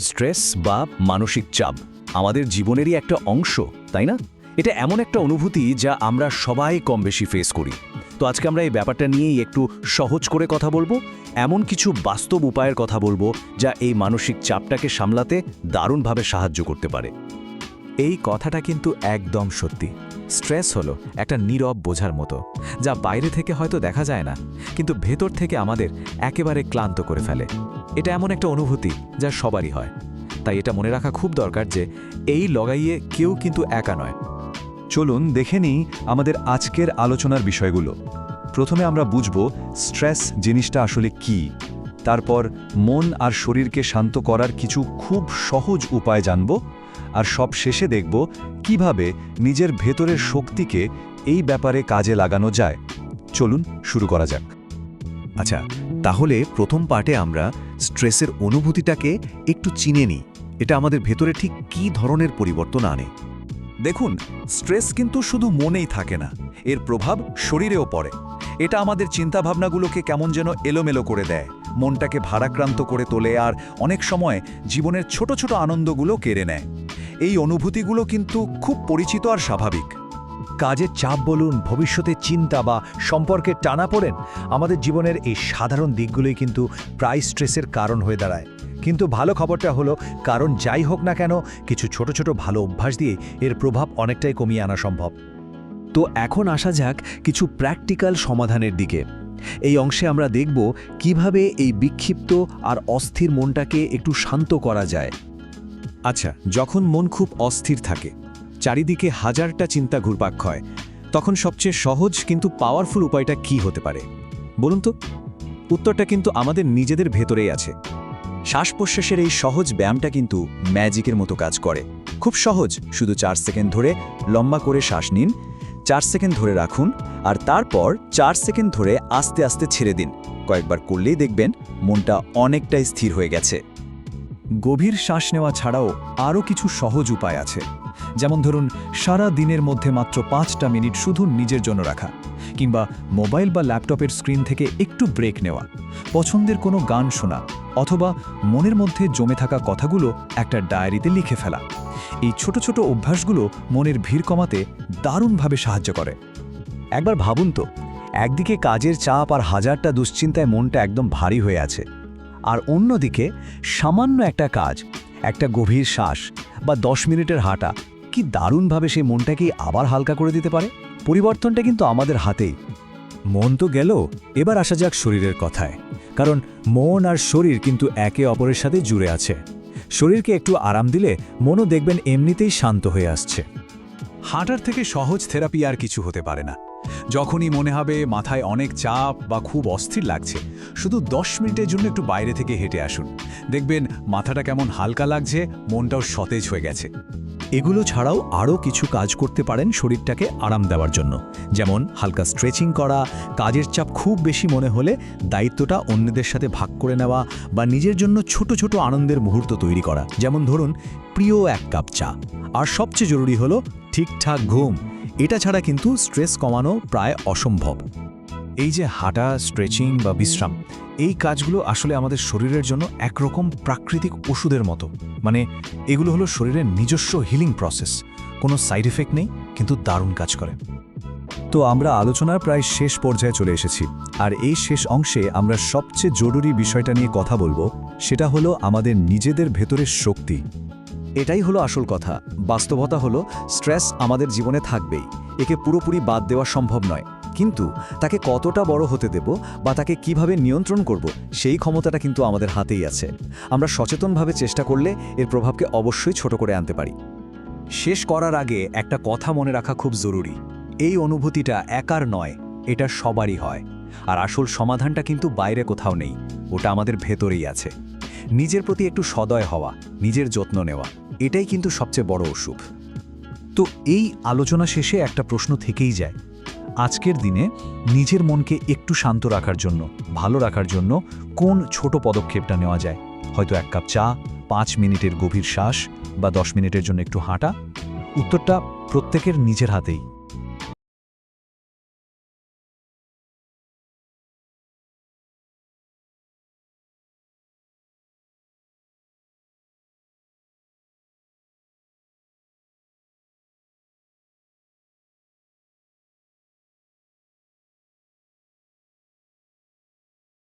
Stress বা মানসিক চাপ আমাদের জীবনেরই একটা অংশ, তাই না? এটা এমন একটা অনুভূতি যা আমরা সবাই কম বেশি ফেস করি। তো আজকে আমরা এই ব্যাপারটা নিয়েই একটু সহজ করে কথা বলবো, এমন কিছু বাস্তব উপায়ের কথা বলবো যা এই মানসিক চাপটাকে সামলাতে দারুণভাবে সাহায্য করতে পারে। এই কথাটা কিন্তু একদম সত্যি। স্ট্রেস হলো একটা নীরব বোঝার মতো, যা বাইরে থেকে হয়তো দেখা যায় না, কিন্তু ভেতর থেকে আমাদের একেবারে ক্লান্ত করে ফেলে। এটা এমন একটা অনুভূতি যা সবারই হয়। তাই এটা মনে রাখা খুব দরকার যে এই লগাইয়ে কেউ কিন্তু একা নয়। চলুন দেখে নিই আমাদের আজকের আলোচনার বিষয়গুলো। প্রথমে আমরা বুঝব স্ট্রেস জিনিসটা আসলে কি, তারপর মন আর শরীরকে শান্ত করার কিছু খুব সহজ উপায় জানব, আর সব শেষে দেখব কিভাবে নিজের ভেতরের শক্তিকে এই ব্যাপারে কাজে লাগানো যায়। চলুন শুরু করা যাক। আচ্ছা, তাহলে প্রথম পার্টে আমরা স্ট্রেসের অনুভূতিটাকে একটু চিনে নিই। এটা আমাদের ভেতরে ঠিক কী ধরনের পরিবর্তন আনে। দেখুন, স্ট্রেস কিন্তু শুধু মনেই থাকে না, এর প্রভাব শরীরেও পড়ে। এটা আমাদের চিন্তাভাবনাগুলোকে কেমন যেন এলোমেলো করে দেয়, মনটাকে ভারাক্রান্ত করে তোলে, আর অনেক সময় জীবনের ছোট ছোট আনন্দগুলো কেড়ে নেয়। এই অনুভূতিগুলো কিন্তু খুব পরিচিত আর স্বাভাবিক। কাজের চাপ বলুন, ভবিষ্যতের চিন্তা বা সম্পর্কের টানাপোড়েন, আমাদের জীবনের এই সাধারণ দিকগুলোই কিন্তু প্রায় স্ট্রেসের কারণ হয়ে দাঁড়ায়। কিন্তু ভালো খবরটা হলো, কারণ যাই হোক না কেন, কিছু ছোট ছোট ভালো অভ্যাস দিয়ে এর প্রভাব অনেকটাই কমিয়ে আনা সম্ভব। তো এখন আসা যাক কিছু প্র্যাকটিক্যাল সমাধানের দিকে। এই অংশে আমরা দেখব কিভাবে এই বিক্ষিপ্ত আর অস্থির মনটাকে একটু শান্ত করা যায়। আচ্ছা, যখন মন খুব অস্থির থাকে, চারিদিকে হাজারটা চিন্তা ঘুরপাক হয়, তখন সবচেয়ে সহজ কিন্তু পাওয়ারফুল উপায়টা কি হতে পারে বলুন তো? উত্তরটা কিন্তু আমাদের নিজেদের ভেতরেই আছে। শ্বাস প্রশ্বাসের এই সহজ ব্যায়ামটা কিন্তু ম্যাজিকের মতো কাজ করে। খুব সহজ, শুধু 4 সেকেন্ড ধরে লম্বা করে শ্বাস নিন, 4 সেকেন্ড ধরে রাখুন, আর তারপর 4 সেকেন্ড ধরে আস্তে আস্তে ছেড়ে দিন। কয়েকবার করলেই দেখবেন মনটা অনেকটাই স্থির হয়ে গেছে। গভীর শ্বাস নেওয়া ছাড়াও আরও কিছু সহজ উপায় আছে। যেমন ধরুন, সারা দিনের মধ্যে মাত্র 5টা মিনিট শুধু নিজের জন্য রাখা, কিংবা মোবাইল বা ল্যাপটপের স্ক্রিন থেকে একটু ব্রেক নেওয়া, পছন্দের কোনো গান শোনা, অথবা মনের মধ্যে জমে থাকা কথাগুলো একটা ডায়েরিতে লিখে ফেলা। এই ছোট ছোট অভ্যাসগুলো মনের ভিড় কমাতে দারুণভাবে সাহায্য করে। একবার ভাবুন তো, একদিকে কাজের চাপ আর হাজারটা দুশ্চিন্তায় মনটা একদম ভারী হয়ে আছে, আর অন্যদিকে সামান্য একটা কাজ, একটা গভীর শ্বাস বা 10 মিনিটের হাঁটা কি দারুণভাবে সেই মনটাকেই আবার হালকা করে দিতে পারে। পরিবর্তনটা কিন্তু আমাদের হাতেই। মন তো গেল, এবার আসা যাক শরীরের কথায়। কারণ মন আর শরীর কিন্তু একে অপরের সাথে জুড়ে আছে। শরীরকে একটু আরাম দিলে মনও দেখবেন এমনিতেই শান্ত হয়ে আসছে। হাঁটার থেকে সহজ থেরাপি আর কিছু হতে পারে না। যখনই মনে হবে মাথায় অনেক চাপ বা খুব অস্থির লাগছে, শুধু 10 মিনিটের জন্য একটু বাইরে থেকে হেঁটে আসুন। দেখবেন মাথাটা কেমন হালকা লাগছে, মনটাও সতেজ হয়ে গেছে। এগুলো ছাড়াও আরও কিছু কাজ করতে পারেন শরীরটাকে আরাম দেওয়ার জন্য, যেমন হালকা স্ট্রেচিং করা, কাজের চাপ খুব বেশি মনে হলে দায়িত্বটা অন্যদের সাথে ভাগ করে নেওয়া, বা নিজের জন্য ছোট ছোট আনন্দের মুহূর্ত তৈরি করা, যেমন ধরুন প্রিয় 1 কাপ চা। আর সবচেয়ে জরুরি হলো ঠিকঠাক ঘুম। এটা ছাড়া কিন্তু স্ট্রেস কমানো প্রায় অসম্ভব। এই যে হাঁটা, স্ট্রেচিং বা বিশ্রাম, এই কাজগুলো আসলে আমাদের শরীরের জন্য একরকম প্রাকৃতিক ওষুধের মতো। মানে এগুলো হলো শরীরের নিজস্ব হিলিং প্রসেস। কোনো সাইড এফেক্ট নেই, কিন্তু দারুণ কাজ করে। তো আমরা আলোচনার প্রায় শেষ পর্যায়ে চলে এসেছি, আর এই শেষ অংশে আমরা সবচেয়ে জরুরি বিষয়টা নিয়ে কথা বলবো। সেটা হলো আমাদের নিজেদের ভেতরের শক্তি। এটাই হলো আসল কথা। বাস্তবতা হলো, স্ট্রেস আমাদের জীবনে থাকবেই, একে পুরোপুরি বাদ দেওয়া সম্ভব নয়। কিন্তু তাকে কতটা বড় হতে দেব বা তাকে কিভাবে নিয়ন্ত্রণ করব, সেই ক্ষমতাটা কিন্তু আমাদের হাতেই আছে। আমরা সচেতনভাবে চেষ্টা করলে এর প্রভাবকে অবশ্যই ছোট করে আনতে পারি। শেষ করার আগে একটা কথা মনে রাখা খুব জরুরি। এই অনুভূতিটা একার নয়, এটা সবারই হয়। আর আসল সমাধানটা কিন্তু বাইরে কোথাও নেই, ওটা আমাদের ভেতরেই আছে। নিজের প্রতি একটু সদয় হওয়া, নিজের যত্ন নেওয়া, এটাই কিন্তু সবচেয়ে বড় ওষুধ। তো এই আলোচনা শেষে একটা প্রশ্ন থেকেই যায়, আজকের দিনে নিজের মনকে একটু শান্ত রাখার জন্য, ভালো রাখার জন্য কোন ছোট পদক্ষেপটা নেওয়া যায়? হয়তো 1 কাপ চা, 5 মিনিটের গভীর শ্বাস, বা 10 মিনিটের জন্য একটু হাঁটা। উত্তরটা প্রত্যেকের নিজের হাতেই।